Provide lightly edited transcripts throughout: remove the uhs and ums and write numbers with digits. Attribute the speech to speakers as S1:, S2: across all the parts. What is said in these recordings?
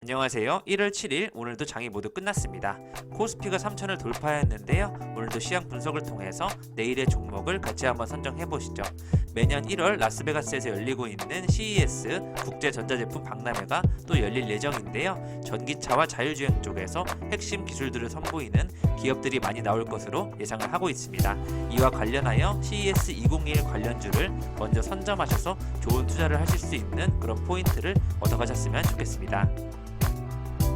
S1: 안녕하세요. 1월 7일 오늘도 장이 모두 끝났습니다. 코스피가 3천을 돌파했는데요. 오늘도 시장 분석을 통해서 내일의 종목을 같이 한번 선정해 보시죠. 매년 1월 라스베가스에서 열리고 있는 CES 국제전자제품 박람회가 또 열릴 예정인데요. 전기차와 자율주행 쪽에서 핵심 기술들을 선보이는 기업들이 많이 나올 것으로 예상을 하고 있습니다. 이와 관련하여 CES 2021 관련주를 먼저 선점하셔서 좋은 투자를 하실 수 있는 그런 포인트를 얻어가셨으면 좋겠습니다.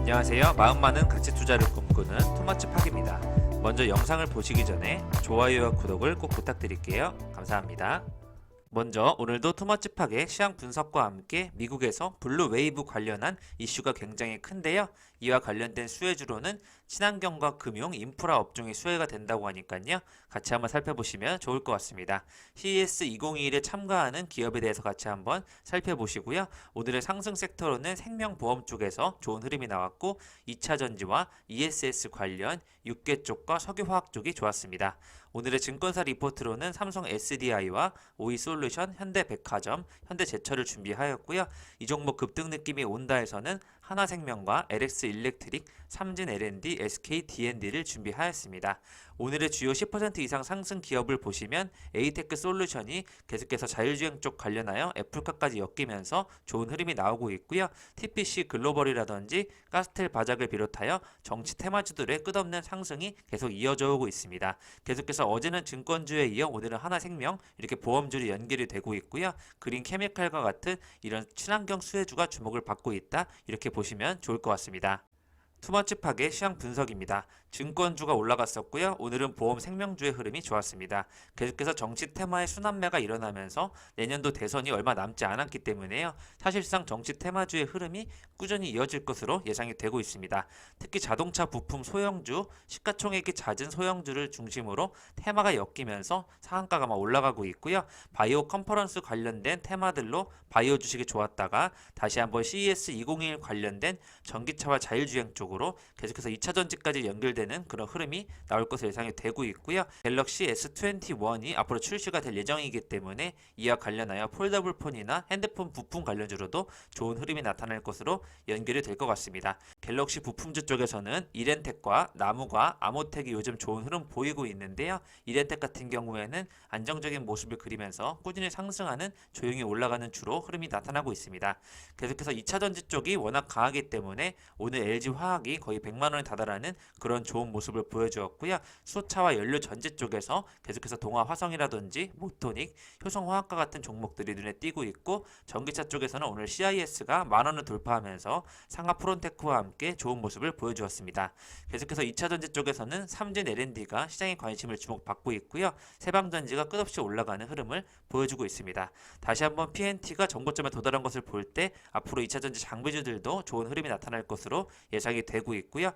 S1: 안녕하세요. 마음 많은 가치 투자를 꿈꾸는 투머치 팍입니다. 먼저 영상을 보시기 전에 좋아요와 구독을 꼭 부탁드릴게요. 감사합니다. 먼저 오늘도 투머치팍의 시장 분석과 함께 미국에서 블루 웨이브 관련한 이슈가 굉장히 큰데요. 이와 관련된 수혜주로는 친환경과 금융, 인프라 업종이 수혜가 된다고 하니까요. 같이 한번 살펴보시면 좋을 것 같습니다. CES 2021에 참가하는 기업에 대해서 같이 한번 살펴보시고요. 오늘의 상승 섹터로는 생명보험 쪽에서 좋은 흐름이 나왔고 2차전지와 ESS 관련 6개 쪽과 석유화학 쪽이 좋았습니다. 오늘의 증권사 리포트로는 삼성 SDI와 오이솔루션, 현대백화점, 현대제철을 준비하였고요. 이 종목 급등 느낌이 온다에서는 하나생명과 LX일렉트릭, 삼진 L&D, SK D&D를 준비하였습니다. 오늘의 주요 10% 이상 상승 기업을 보시면 에이테크 솔루션이 계속해서 자율주행 쪽 관련하여 애플카까지 엮이면서 좋은 흐름이 나오고 있고요. TPC 글로벌이라든지 가스텔 바작을 비롯하여 정치 테마주들의 끝없는 상승이 계속 이어져 오고 있습니다. 계속해서 어제는 증권주에 이어 오늘은 하나생명 이렇게 보험주로 연결이 되고 있고요. 그린케미칼과 같은 이런 친환경 수혜주가 주목을 받고 있다. 이렇게 보시면 좋을 것 같습니다. 투머치팍의 시장 분석입니다. 증권주가 올라갔었고요. 오늘은 보험 생명주의 흐름이 좋았습니다. 계속해서 정치 테마의 순환매가 일어나면서 내년도 대선이 얼마 남지 않았기 때문에요. 사실상 정치 테마주의 흐름이 꾸준히 이어질 것으로 예상이 되고 있습니다. 특히 자동차 부품 소형주, 시가총액이 잦은 소형주를 중심으로 테마가 엮이면서 상한가가 막 올라가고 있고요. 바이오 컨퍼런스 관련된 테마들로 바이오 주식이 좋았다가 다시 한번 CES 2021 관련된 전기차와 자율주행 쪽으로 계속해서 2차전지까지 연결되는 그런 흐름이 나올 것으로 예상이 되고 있고요. 갤럭시 S21이 앞으로 출시가 될 예정이기 때문에 이와 관련하여 폴더블 폰이나 핸드폰 부품 관련주로도 좋은 흐름이 나타날 것으로 연결이 될 것 같습니다. 갤럭시 부품주 쪽에서는 이렌텍과 나무가 아모텍이 요즘 좋은 흐름 보이고 있는데요. 이렌텍 같은 경우에는 안정적인 모습을 그리면서 꾸준히 상승하는 조용히 올라가는 주로 흐름이 나타나고 있습니다. 계속해서 2차전지 쪽이 워낙 강하기 때문에 오늘 LG화학이 거의 100만원에 다다라는 그런 좋은 모습을 보여주었고요. 수소차와 연료전지 쪽에서 계속해서 동아화성이라든지 모토닉, 효성화학과 같은 종목들이 눈에 띄고 있고 전기차 쪽에서는 오늘 CIS가 만원을 돌파하면서 상하 프론테크와 함께 좋은 모습을 보여주었습니다. 계속해서 2차전지 쪽에서는 삼진 L&D가 시장의 관심을 주목받고 있고요. 세방전지가 끝없이 올라가는 흐름을 보여주고 있습니다. 다시 한번 PNT가 정고점에 도달한 것을 볼 때 앞으로 2차전지 장비주들도 좋은 흐름이 나타날 것으로 예상이 되고 있고요.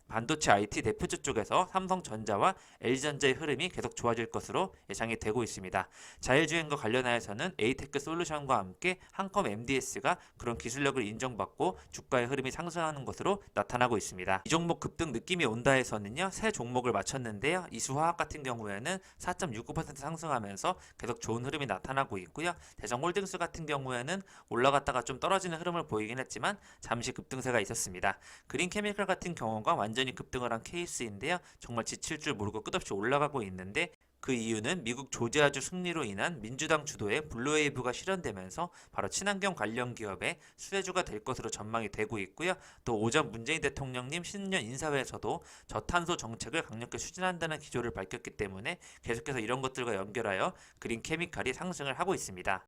S1: 반도체 IT 대표주 쪽에서 삼성전자와 LG전자의 흐름이 계속 좋아질 것으로 예상이 되고 있습니다. 자율주행과 관련하여서는 에이테크 솔루션과 함께 한컴 MDS가 그런 기술력을 인정받고 주가의 흐름이 상승하는 것으로 나타나고 있습니다. 이 종목 급등 느낌이 온다 해서는요. 새 종목을 맞췄는데요. 이수화학 같은 경우에는 4.69% 상승하면서 계속 좋은 흐름이 나타나고 있고요. 대성홀딩스 같은 경우에는 올라갔다가 좀 떨어지는 흐름을 보이긴 했지만 잠시 급등세가 있었습니다. 그린케미칼 같은 경우가 완전히 급등을 한 케이스인데요. 정말 지칠 줄 모르고 끝없이 올라가고 있는데 그 이유는 미국 조지아주 승리로 인한 민주당 주도의 블루웨이브가 실현되면서 바로 친환경 관련 기업의 수혜주가 될 것으로 전망이 되고 있고요. 또 오전 문재인 대통령님 신년 인사회에서도 저탄소 정책을 강력히 추진한다는 기조를 밝혔기 때문에 계속해서 이런 것들과 연결하여 그린케미칼이 상승을 하고 있습니다.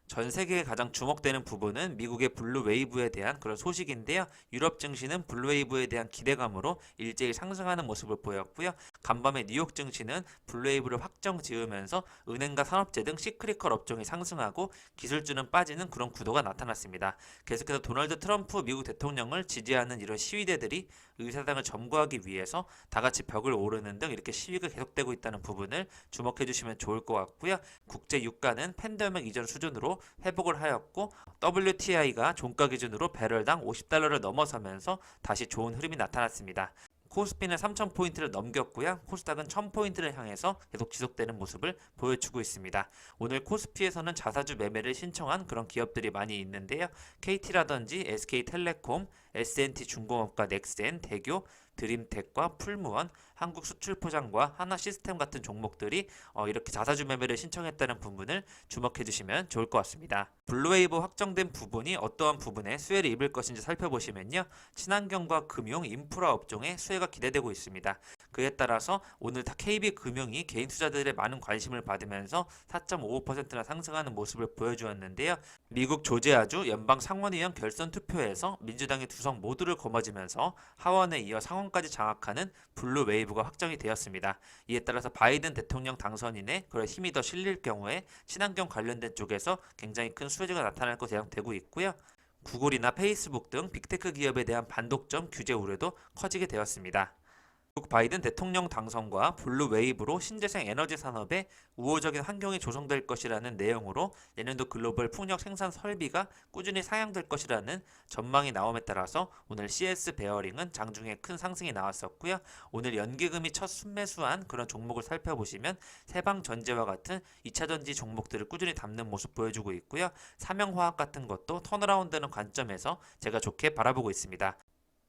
S1: 전 세계에 가장 주목되는 부분은 미국의 블루웨이브에 대한 그런 소식인데요. 유럽 증시는 블루웨이브에 대한 기대감으로 일제히 상승하는 모습을 보였고요. 간밤에 뉴욕 증시는 블루웨이브를 확정 지으면서 은행과 산업재 등 시크릿컬 업종이 상승하고 기술주는 빠지는 그런 구도가 나타났습니다. 계속해서 도널드 트럼프 미국 대통령을 지지하는 이런 시위대들이 의사당을 점거하기 위해서 다같이 벽을 오르는 등 이렇게 시위가 계속되고 있다는 부분을 주목해 주시면 좋을 것 같고요. 국제 유가는 팬데믹 이전 수준으로 회복을 하였고 WTI가 종가 기준으로 배럴당 $50를 넘어서면서 다시 좋은 흐름이 나타났습니다. 코스피는 3000포인트를 넘겼고요. 코스닥은 1000포인트를 향해서 계속 지속되는 모습을 보여주고 있습니다. 오늘 코스피에서는 자사주 매매를 신청한 그런 기업들이 많이 있는데요. KT라든지 SK텔레콤, S&T 중공업과 넥센, 대교, 드림텍과 풀무원, 한국수출포장과 하나시스템 같은 종목들이 이렇게 자사주 매매를 신청했다는 부분을 주목해 주시면 좋을 것 같습니다. 블루웨이브 확정된 부분이 어떠한 부분에 수혜를 입을 것인지 살펴보시면요. 친환경과 금융, 인프라 업종에 수혜가 기대되고 있습니다. 그에 따라서 오늘 KB금융이 개인 투자들의 많은 관심을 받으면서 4.55%나 상승하는 모습을 보여주었는데요. 미국 조지아주 연방 상원의원 결선 투표에서 민주당이 두 석 모두를 거머쥐면서 하원에 이어 상원까지 장악하는 블루웨이브가 확정이 되었습니다. 이에 따라서 바이든 대통령 당선인의 그런 힘이 더 실릴 경우에 친환경 관련된 쪽에서 굉장히 큰 수혜가 나타날 것으로 예상되고 있고요. 구글이나 페이스북 등 빅테크 기업에 대한 반독점 규제 우려도 커지게 되었습니다. 미국 바이든 대통령 당선과 블루웨이브로 신재생 에너지 산업에 우호적인 환경이 조성될 것이라는 내용으로 내년도 글로벌 풍력 생산 설비가 꾸준히 상향될 것이라는 전망이 나옴에 따라서 오늘 CS 베어링은 장중에 큰 상승이 나왔었고요. 오늘 연기금이 첫 순매수한 그런 종목을 살펴보시면 세방전지와 같은 2차전지 종목들을 꾸준히 담는 모습 보여주고 있고요. 삼영화학 같은 것도 턴어라운드는 관점에서 제가 좋게 바라보고 있습니다.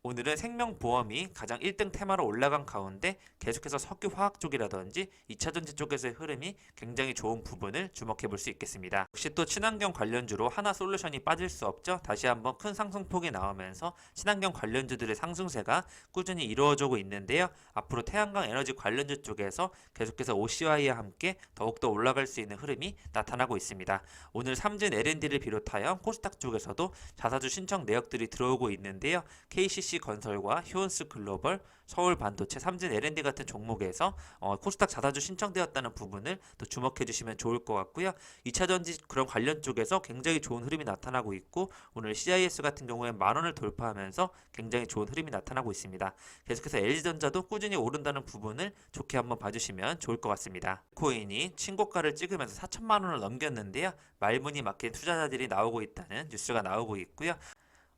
S1: 오늘은 생명보험이 가장 1등 테마로 올라간 가운데 계속해서 석유화학 쪽이라든지 2차전지 쪽에서의 흐름이 굉장히 좋은 부분을 주목해 볼 수 있겠습니다. 역시 또 친환경 관련주로 하나솔루션이 빠질 수 없죠. 다시 한번 큰 상승폭이 나오면서 친환경 관련주들의 상승세가 꾸준히 이루어지고 있는데요. 앞으로 태양광 에너지 관련주 쪽에서 계속해서 OCI와 함께 더욱더 올라갈 수 있는 흐름이 나타나고 있습니다. 오늘 삼진 L&D를 비롯하여 코스닥 쪽에서도 자사주 신청 내역들이 들어오고 있는데요. KCC 건설과 휴온스 글로벌, 서울 반도체, 삼진 L&D 같은 종목에서 코스닥 자사주 신청되었다는 부분을 또 주목해 주시면 좋을 것 같고요. 2차전지 그런 관련 쪽에서 굉장히 좋은 흐름이 나타나고 있고 오늘 CIS 같은 경우에 10,000원을 돌파하면서 굉장히 좋은 흐름이 나타나고 있습니다. 계속해서 LG전자도 꾸준히 오른다는 부분을 좋게 한번 봐주시면 좋을 것 같습니다. 코인이 신고가를 찍으면서 4천만 원을 넘겼는데요. 말문이 막힌 투자자들이 나오고 있다는 뉴스가 나오고 있고요.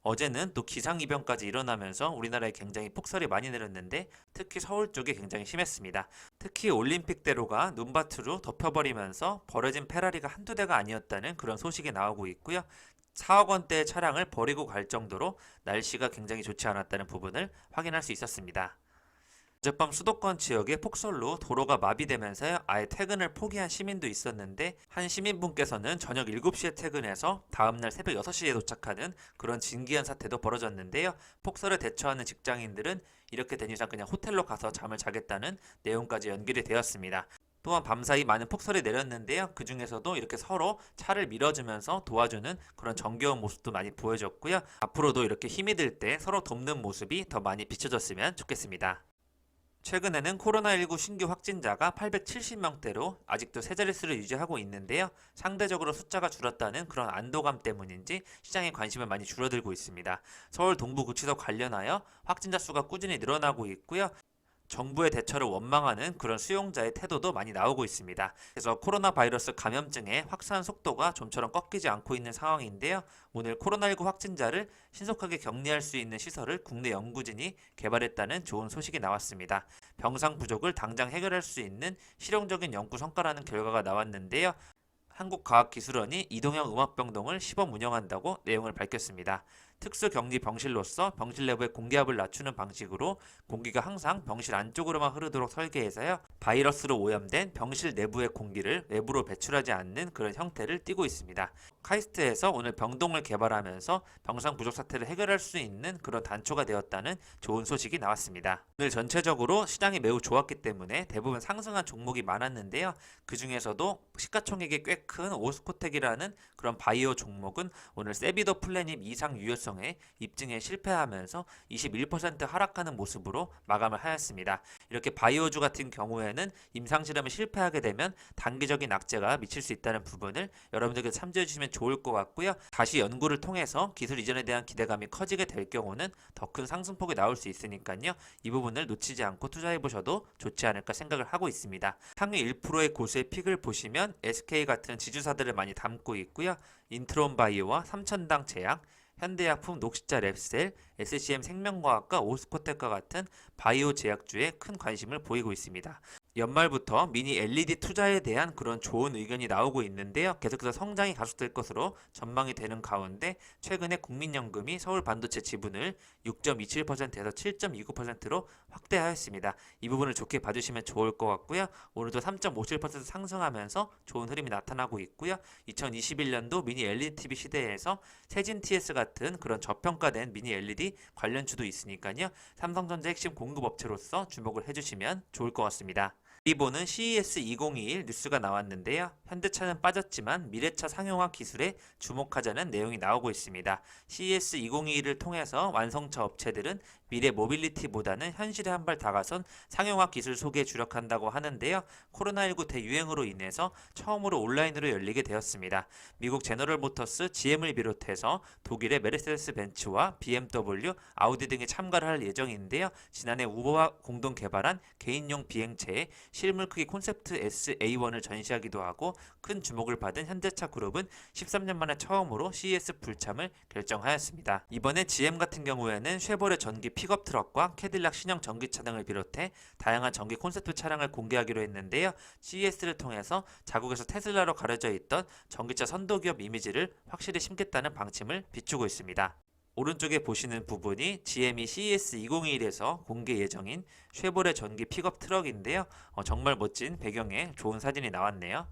S1: 어제는 또 기상이변까지 일어나면서 우리나라에 굉장히 폭설이 많이 내렸는데 특히 서울 쪽에 굉장히 심했습니다. 특히 올림픽대로가 눈밭으로 덮여버리면서 버려진 페라리가 한두 대가 아니었다는 그런 소식이 나오고 있고요. 4억 원대의 차량을 버리고 갈 정도로 날씨가 굉장히 좋지 않았다는 부분을 확인할 수 있었습니다. 어젯밤 수도권 지역에 폭설로 도로가 마비되면서 아예 퇴근을 포기한 시민도 있었는데 한 시민분께서는 저녁 7시에 퇴근해서 다음날 새벽 6시에 도착하는 그런 진기한 사태도 벌어졌는데요. 폭설에 대처하는 직장인들은 이렇게 된 이상 그냥 호텔로 가서 잠을 자겠다는 내용까지 연결이 되었습니다. 또한 밤사이 많은 폭설이 내렸는데요. 그 중에서도 이렇게 서로 차를 밀어주면서 도와주는 그런 정겨운 모습도 많이 보여졌고요. 앞으로도 이렇게 힘이 들 때 서로 돕는 모습이 더 많이 비춰졌으면 좋겠습니다. 최근에는 코로나19 신규 확진자가 870명대로 아직도 세 자릿수를 유지하고 있는데요. 상대적으로 숫자가 줄었다는 그런 안도감 때문인지 시장의 관심을 많이 줄어들고 있습니다. 서울 동부구치소 관련하여 확진자 수가 꾸준히 늘어나고 있고요. 정부의 대처를 원망하는 그런 수용자의 태도도 많이 나오고 있습니다. 그래서 코로나 바이러스 감염증의 확산 속도가 좀처럼 꺾이지 않고 있는 상황인데요. 오늘 코로나19 확진자를 신속하게 격리할 수 있는 시설을 국내 연구진이 개발했다는 좋은 소식이 나왔습니다. 병상 부족을 당장 해결할 수 있는 실용적인 연구 성과라는 결과가 나왔는데요. 한국과학기술원이 이동형 음압병동을 시범 운영한다고 내용을 밝혔습니다. 특수격리 병실로서 병실 내부의 공기압을 낮추는 방식으로 공기가 항상 병실 안쪽으로만 흐르도록 설계해서요. 바이러스로 오염된 병실 내부의 공기를 외부로 배출하지 않는 그런 형태를 띠고 있습니다. 카이스트에서 오늘 병동을 개발하면서 병상 부족 사태를 해결할 수 있는 그런 단초가 되었다는 좋은 소식이 나왔습니다. 오늘 전체적으로 시장이 매우 좋았기 때문에 대부분 상승한 종목이 많았는데요. 그 중에서도 시가총액이 꽤 큰 오스코텍이라는 그런 바이오 종목은 오늘 세비도 플래닛 이상 유효성에 입증에 실패하면서 21% 하락하는 모습으로 마감을 하였습니다. 이렇게 바이오주 같은 경우에는 임상실험에 실패하게 되면 단기적인 악재가 미칠 수 있다는 부분을 여러분들께서 참조해 주시면 좋을 것 같고요. 다시 연구를 통해서 기술 이전에 대한 기대감이 커지게 될 경우는 더 큰 상승폭이 나올 수 있으니까요. 이 부분을 놓치지 않고 투자해 보셔도 좋지 않을까 생각을 하고 있습니다. 상위 1%의 고수의 픽을 보시면 SK 같은 지주사들을 많이 담고 있고요. 인트론바이오와 삼천당 제약, 현대약품, 녹시자 랩셀, SCM 생명과학과 오스코텍과 같은 바이오 제약주에 큰 관심을 보이고 있습니다. 연말부터 미니 LED 투자에 대한 그런 좋은 의견이 나오고 있는데요. 계속해서 성장이 가속될 것으로 전망이 되는 가운데 최근에 국민연금이 서울 반도체 지분을 6.27%에서 7.29%로 확대하였습니다. 이 부분을 좋게 봐주시면 좋을 것 같고요. 오늘도 3.57% 상승하면서 좋은 흐름이 나타나고 있고요. 2021년도 미니 LED TV 시대에서 세진 TS 같은 그런 저평가된 미니 LED 관련주도 있으니까요. 삼성전자 핵심 공급업체로서 주목을 해주시면 좋을 것 같습니다. 리본은 CES 2021 뉴스가 나왔는데요. 현대차는 빠졌지만 미래차 상용화 기술에 주목하자는 내용이 나오고 있습니다. CES 2021을 통해서 완성차 업체들은 미래 모빌리티보다는 현실에 한 발 다가선 상용화 기술 소개에 주력한다고 하는데요. 코로나19 대유행으로 인해서 처음으로 온라인으로 열리게 되었습니다. 미국 제너럴 모터스 GM을 비롯해서 독일의 메르세데스 벤츠와 BMW, 아우디 등이 참가를 할 예정인데요. 지난해 우버와 공동 개발한 개인용 비행체에 실물 크기 콘셉트 SA1을 전시하기도 하고 큰 주목을 받은 현대차 그룹은 13년 만에 처음으로 CES 불참을 결정하였습니다. 이번에 GM 같은 경우에는 쉐보레 전기 픽업 트럭과 캐딜락 신형 전기차 등을 비롯해 다양한 전기 콘셉트 차량을 공개하기로 했는데요. CES를 통해서 자국에서 테슬라로 가려져 있던 전기차 선도기업 이미지를 확실히 심겠다는 방침을 비추고 있습니다. 오른쪽에 보시는 부분이 GM이 CES 2021에서 공개 예정인 쉐보레 전기 픽업 트럭인데요. 정말 멋진 배경에 좋은 사진이 나왔네요.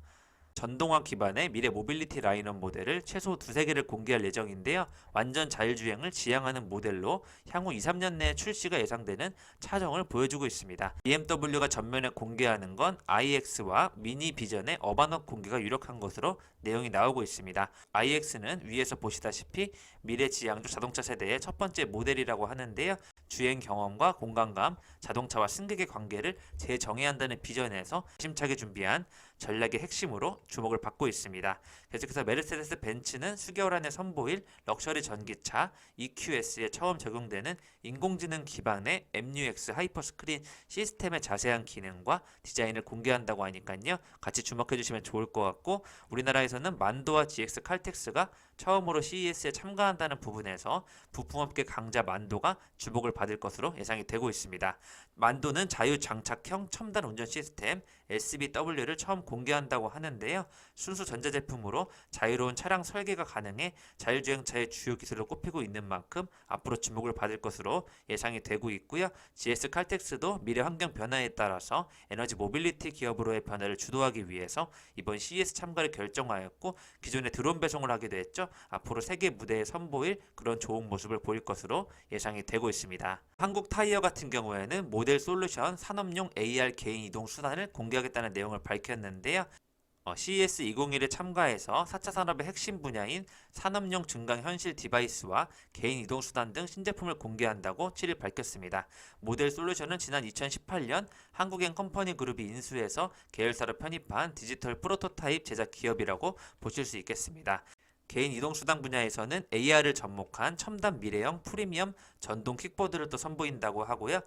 S1: 전동화 기반의 미래 모빌리티 라인업 모델을 최소 2~3개를 공개할 예정인데요. 완전 자율주행을 지향하는 모델로 향후 2~3년 내에 출시가 예상되는 차종을 보여주고 있습니다. BMW가 전면에 공개하는 건 iX와 미니 비전의 어반업 공개가 유력한 것으로 내용이 나오고 있습니다. iX는 위에서 보시다시피 미래 지향적 자동차 세대의 첫 번째 모델이라고 하는데요. 주행 경험과 공간감, 자동차와 승객의 관계를 재정의해야 한다는 비전에서 심차게 준비한 전략의 핵심으로 주목을 받고 있습니다. 계속해서 메르세데스 벤츠는 수개월 안에 선보일 럭셔리 전기차 EQS에 처음 적용되는 인공지능 기반의 MUX 하이퍼 스크린 시스템의 자세한 기능과 디자인을 공개한다고 하니까요. 같이 주목해 주시면 좋을 것 같고, 우리나라에서는 만도와 GX 칼텍스가 처음으로 CES에 참가한다는 부분에서 부품업계 강자 만도가 주목을 받을 것으로 예상이 되고 있습니다. 만도는 자유장착형 첨단 운전 시스템 SBW를 처음 공개한다고 하는데요. 순수 전자제품으로 자유로운 차량 설계가 가능해 자율주행차의 주요 기술로 꼽히고 있는 만큼 앞으로 주목을 받을 것으로 예상이 되고 있고요. GS 칼텍스도 미래 환경 변화에 따라서 에너지 모빌리티 기업으로의 변화를 주도하기 위해서 이번 CES 참가를 결정하였고, 기존에 드론 배송을 하기도 했죠. 앞으로 세계 무대에 선보일 그런 좋은 모습을 보일 것으로 예상이 되고 있습니다. 한국 타이어 같은 경우에는 모델 솔루션 산업용 AR 개인 이동 수단을 공개하겠다는 내용을 밝혔는데요. CES 2021에 참가해서 4차 산업의 핵심 분야인 산업용 증강 현실 디바이스와 개인 이동 수단 등 신제품을 공개한다고 7일 밝혔습니다. 모델 솔루션은 지난 2018년 한국엔 컴퍼니 그룹이 인수해서 계열사로 편입한 디지털 프로토타입 제작 기업이라고 보실 수 있겠습니다. 개인 이동수단 분야에서는 AR을 접목한 첨단 미래형 프리미엄 전동 킥보드를 또 선보인다고 하고요.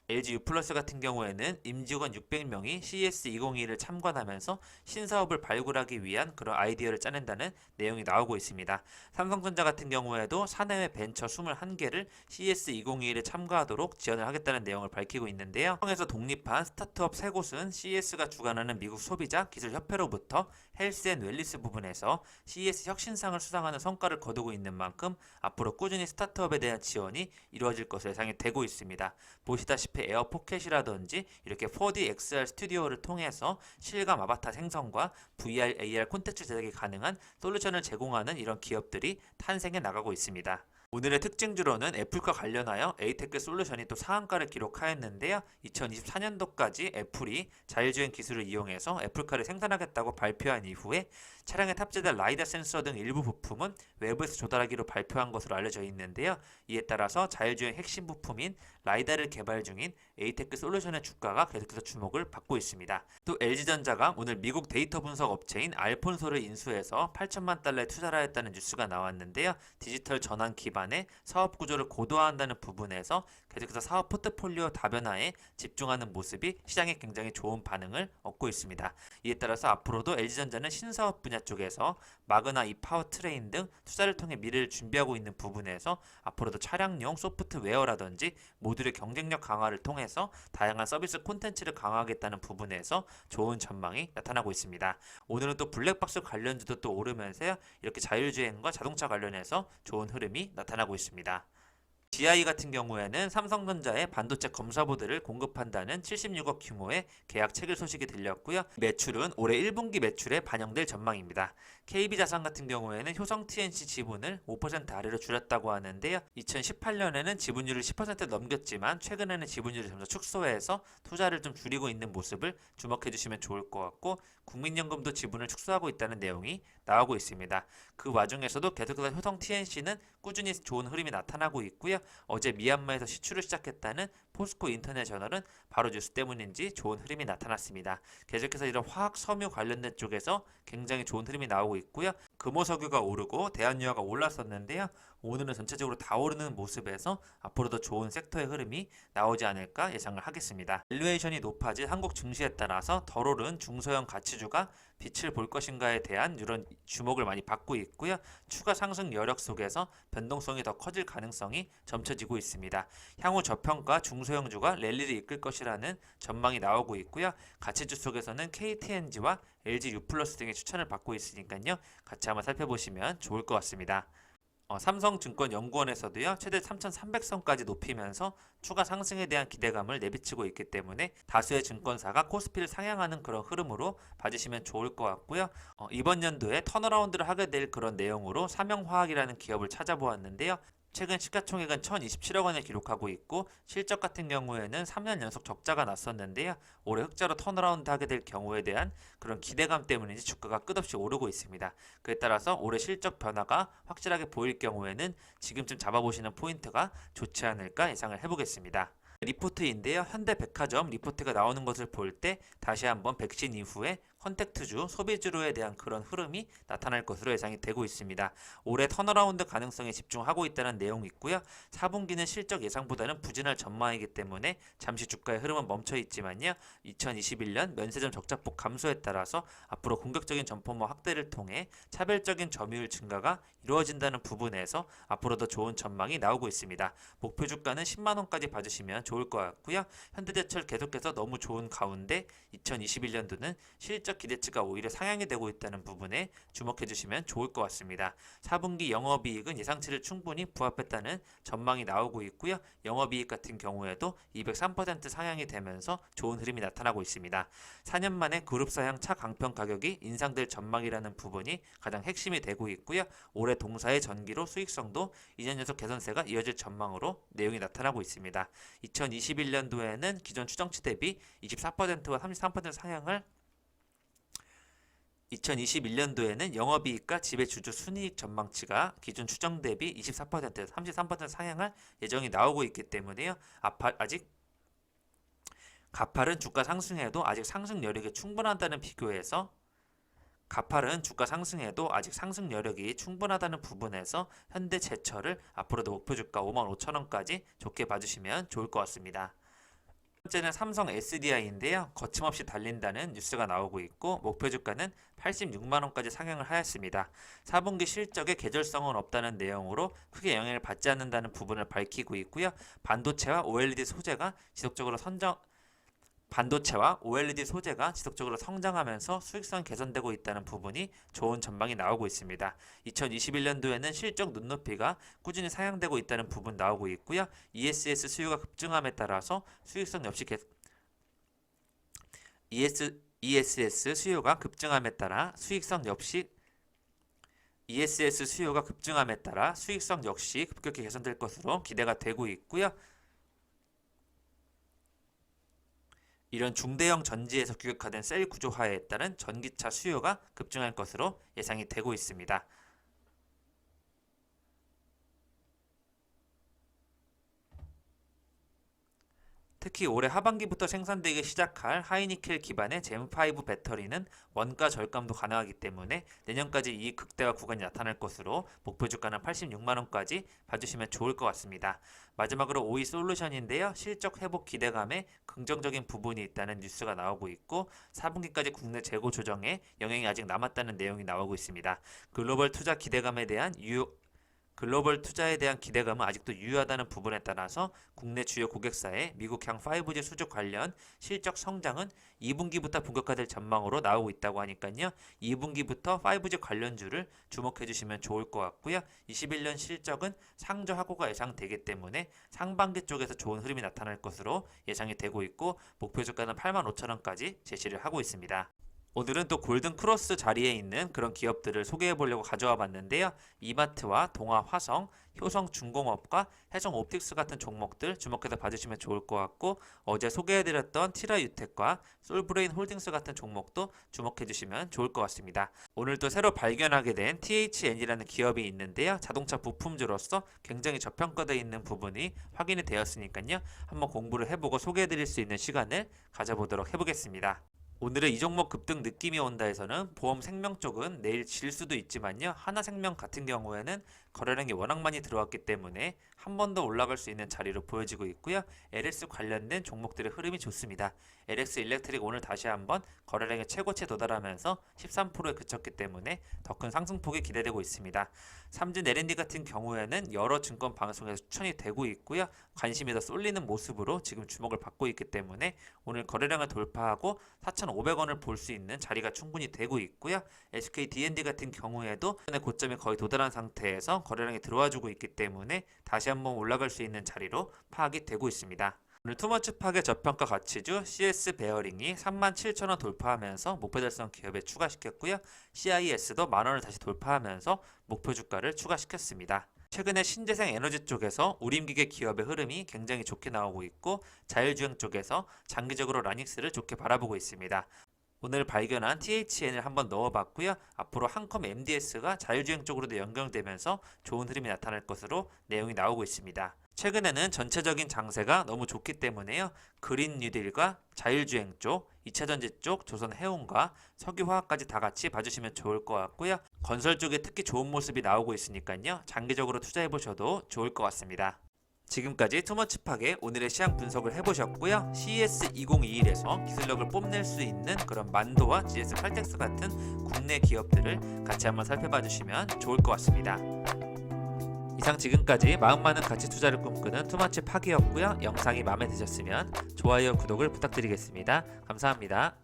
S1: LG U+ 같은 경우에는 임직원 600명이 CES 2021을 참관하면서 신사업을 발굴하기 위한 그런 아이디어를 짜낸다는 내용이 나오고 있습니다. 삼성전자 같은 경우에도 사내외 벤처 21개를 CES 2021에 참가하도록 지원을 하겠다는 내용을 밝히고 있는데요. 한국에서 독립한 스타트업 3곳은 CES가 주관하는 미국 소비자 기술협회로부터 헬스 앤 웰리스 부분에서 CES 혁신상을 수상하는 성과를 거두고 있는 만큼 앞으로 꾸준히 스타트업에 대한 지원이 이루어질 것으로 예상이 되고 있습니다. 보시다시피 에어 포켓이라든지 이렇게 4D XR 스튜디오를 통해서 실감 아바타 생성과 VR, AR 콘텐츠 제작이 가능한 솔루션을 제공하는 이런 기업들이 탄생해 나가고 있습니다. 오늘의 특징주로는 애플과 관련하여 에이테크 솔루션이 또 상한가를 기록하였는데요. 2024년도까지 애플이 자율주행 기술을 이용해서 애플카를 생산하겠다고 발표한 이후에 차량에 탑재된 라이다 센서 등 일부 부품은 외부에서 조달하기로 발표한 것으로 알려져 있는데요. 이에 따라서 자율주행 핵심 부품인 라이다를 개발 중인 에이테크 솔루션의 주가가 계속해서 주목을 받고 있습니다. 또 LG전자가 오늘 미국 데이터 분석 업체인 알폰소를 인수해서 $8천만 투자를 하였다는 뉴스가 나왔는데요. 디지털 전환 기반의 동안에 사업 구조를 고도화한다는 부분에서 계속해서 사업 포트폴리오 다변화에 집중하는 모습이 시장에 굉장히 좋은 반응을 얻고 있습니다. 이에 따라서 앞으로도 LG전자는 신사업 분야 쪽에서 마그나 이파워트레인 등 투자를 통해 미래를 준비하고 있는 부분에서 앞으로도 차량용 소프트웨어라든지 모듈의 경쟁력 강화를 통해서 다양한 서비스 콘텐츠를 강화하겠다는 부분에서 좋은 전망이 나타나고 있습니다. 오늘은 또 블랙박스 관련주도 또 오르면서요, 이렇게 자율주행과 자동차 관련해서 좋은 흐름이 나타나고 있습니다. GI 같은 경우에는 삼성전자의 반도체 검사보드를 공급한다는 76억 규모의 계약 체결 소식이 들렸고요. 매출은 올해 1분기 매출에 반영될 전망입니다. KB자산 같은 경우에는 효성 TNC 지분을 5% 아래로 줄였다고 하는데요. 2018년에는 지분율을 10% 넘겼지만 최근에는 지분율을 점차 축소해서 투자를 좀 줄이고 있는 모습을 주목해 주시면 좋을 것 같고, 국민연금도 지분을 축소하고 있다는 내용이 나오고 있습니다. 그 와중에서도 계속해서 효성 TNC는 꾸준히 좋은 흐름이 나타나고 있고요. 어제 미얀마에서 시추를 시작했다는 포스코 인터내셔널은 바로 뉴스 때문인지 좋은 흐름이 나타났습니다. 계속해서 이런 화학 섬유 관련된 쪽에서 굉장히 좋은 흐름이 나오고 있고요. 금호석유가 오르고 대한유화가 올랐었는데요. 오늘은 전체적으로 다 오르는 모습에서 앞으로도 좋은 섹터의 흐름이 나오지 않을까 예상을 하겠습니다. 밸류에이션이 높아진 한국 증시에 따라서 덜 오른 중소형 가치주가 빛을 볼 것인가에 대한 이런 주목을 많이 받고 있고요. 추가 상승 여력 속에서 변동성이 더 커질 가능성이 점쳐지고 있습니다. 향후 저평가 중소형주가 랠리를 이끌 것이라는 전망이 나오고 있고요. 가치주 속에서는 KTNG와 LG U+ 등의 추천을 받고 있으니까요. 같이 한번 살펴보시면 좋을 것 같습니다. 삼성증권연구원에서도요, 최대 3,300선까지 높이면서 추가 상승에 대한 기대감을 내비치고 있기 때문에 다수의 증권사가 코스피를 상향하는 그런 흐름으로 봐주시면 좋을 것 같고요. 이번 연도에 턴어라운드를 하게 될 그런 내용으로 삼영화학이라는 기업을 찾아보았는데요. 최근 시가총액은 1,027억 원을 기록하고 있고, 실적 같은 경우에는 3년 연속 적자가 났었는데요. 올해 흑자로 턴어라운드 하게 될 경우에 대한 그런 기대감 때문인지 주가가 끝없이 오르고 있습니다. 그에 따라서 올해 실적 변화가 확실하게 보일 경우에는 지금쯤 잡아보시는 포인트가 좋지 않을까 예상을 해보겠습니다. 리포트인데요. 현대백화점 리포트가 나오는 것을 볼 때 다시 한번 백신 이후에 컨택트주, 소비주로에 대한 그런 흐름이 나타날 것으로 예상이 되고 있습니다. 올해 턴어라운드 가능성에 집중하고 있다는 내용이 있고요. 4분기는 실적 예상보다는 부진할 전망이기 때문에 잠시 주가의 흐름은 멈춰 있지만요. 2021년 면세점 적자폭 감소에 따라서 앞으로 공격적인 점포모 확대를 통해 차별적인 점유율 증가가 이루어진다는 부분에서 앞으로 더 좋은 전망이 나오고 있습니다. 목표 주가는 10만원까지 봐주시면 좋을 것 같고요. 현대제철 계속해서 너무 좋은 가운데 2021년도는 실적 기대치가 오히려 상향이 되고 있다는 부분에 주목해 주시면 좋을 것 같습니다. 4분기 영업이익은 예상치를 충분히 부합했다는 전망이 나오고 있고요. 영업이익 같은 경우에도 203% 상향이 되면서 좋은 흐름이 나타나고 있습니다. 4년 만에 그룹사양 차 강평 가격이 인상될 전망이라는 부분이 가장 핵심이 되고 있고요. 올해 동사의 전기료 수익성도 2년 연속 개선세가 이어질 전망으로 내용이 나타나고 있습니다. 2021년도에는 기존 추정치 대비 24%와 33% 상향을 2021년도에는 영업이익과 지배주주 순이익 전망치가 기존 추정 대비 24%에서 33% 상향할 예정이 나오고 있기 때문에요. 아직 가팔은 주가 상승에도 아직 상승 여력이 충분하다는 비교에서 가팔은 주가 상승에도 아직 상승 여력이 충분하다는 부분에서 현대제철을 앞으로도 목표 주가 55,000원까지 좋게 봐주시면 좋을 것 같습니다. 첫 번째는 삼성 SDI인데요. 거침없이 달린다는 뉴스가 나오고 있고, 목표 주가는 86만원까지 상향을 하였습니다. 4분기 실적에 계절성은 없다는 내용으로 크게 영향을 받지 않는다는 부분을 밝히고 있고요. 반도체와 OLED 소재가 지속적으로 성장하면서 수익성 개선되고 있다는 부분이 좋은 전망이 나오고 있습니다. 2021년도에는 실적 눈높이가 꾸준히 상향되고 있다는 부분 나오고 있고요. ESS 수요가 급증함에 따라서 수익성 역시 ESS 수요가 급증함에 따라 수익성 역시 급격히 개선될 것으로 기대가 되고 있고요. 이런 중대형 전지에서 규격화된 셀 구조화에 따른 전기차 수요가 급증할 것으로 예상이 되고 있습니다. 특히 올해 하반기부터 생산되기 시작할 하이니켈 기반의 젠5 배터리는 원가 절감도 가능하기 때문에 내년까지 이 극대화 구간이 나타날 것으로 목표 주가는 86만원까지 봐주시면 좋을 것 같습니다. 마지막으로 오이 솔루션인데요. 실적 회복 기대감에 긍정적인 부분이 있다는 뉴스가 나오고 있고 4분기까지 국내 재고 조정에 영향이 아직 남았다는 내용이 나오고 있습니다. 글로벌 투자에 대한 기대감은 아직도 유효하다는 부분에 따라서 국내 주요 고객사의 미국향 5G 수주 관련 실적 성장은 2분기부터 본격화될 전망으로 나오고 있다고 하니까요. 2분기부터 5G 관련주를 주목해 주시면 좋을 것 같고요. 21년 실적은 상저 하고가 예상되기 때문에 상반기 쪽에서 좋은 흐름이 나타날 것으로 예상이 되고 있고 목표 주가는 85,000원까지 제시를 하고 있습니다. 오늘은 또 골든 크로스 자리에 있는 그런 기업들을 소개해 보려고 가져와 봤는데요. 이마트와 동아화성, 효성중공업과 해성옵틱스 같은 종목들 주목해서 봐주시면 좋을 것 같고 어제 소개해드렸던 티라유텍과 솔브레인 홀딩스 같은 종목도 주목해 주시면 좋을 것 같습니다. 오늘 또 새로 발견하게 된 THN이라는 기업이 있는데요. 자동차 부품주로서 굉장히 저평가되어 있는 부분이 확인이 되었으니까요. 한번 공부를 해보고 소개해드릴 수 있는 시간을 가져보도록 해보겠습니다. 오늘의 이 종목 급등 느낌이 온다에서는 보험 생명 쪽은 내일 질 수도 있지만요. 하나생명 같은 경우에는 거래량이 워낙 많이 들어왔기 때문에 한 번 더 올라갈 수 있는 자리로 보여지고 있고요. LS 관련된 종목들의 흐름이 좋습니다. LX 일렉트릭 오늘 다시 한번 거래량의 최고치에 도달하면서 13%에 그쳤기 때문에 더 큰 상승폭이 기대되고 있습니다. 삼진 L&D 같은 경우에는 여러 증권 방송에서 추천이 되고 있고요. 관심이 더 쏠리는 모습으로 지금 주목을 받고 있기 때문에 오늘 거래량을 돌파하고 4,500원을 볼 수 있는 자리가 충분히 되고 있고요. SK D&D 같은 경우에도 고점에 거의 도달한 상태에서 거래량이 들어와주고 있기 때문에 다시 한번 올라갈 수 있는 자리로 파악이 되고 있습니다. 오늘 투머치 파괴 저평가 가치주 CS 베어링이 37,000원 돌파하면서 목표 달성 기업에 추가시켰고요. CIS도 만원을 다시 돌파하면서 목표 주가를 추가시켰습니다. 최근에 신재생 에너지 쪽에서 우림기계 기업의 흐름이 굉장히 좋게 나오고 있고 자율주행 쪽에서 장기적으로 라닉스를 좋게 바라보고 있습니다. 오늘 발견한 THN을 한번 넣어봤고요. 앞으로 한컴 MDS가 자율주행 쪽으로도 연결되면서 좋은 흐름이 나타날 것으로 내용이 나오고 있습니다. 최근에는 전체적인 장세가 너무 좋기 때문에요. 그린 뉴딜과 자율주행 쪽, 2차전지 쪽, 조선해운과 석유화학까지 다 같이 봐주시면 좋을 것 같고요. 건설 쪽에 특히 좋은 모습이 나오고 있으니까요. 장기적으로 투자해보셔도 좋을 것 같습니다. 지금까지 투머치 파괴 오늘의 시황 분석을 해보셨고요. CES 2021에서 기술력을 뽐낼 수 있는 그런 만도와 GS 칼텍스 같은 국내 기업들을 같이 한번 살펴봐 주시면 좋을 것 같습니다. 이상 지금까지 마음 많은 가치 투자를 꿈꾸는 투머치 파괴였고요. 영상이 마음에 드셨으면 좋아요, 구독을 부탁드리겠습니다. 감사합니다.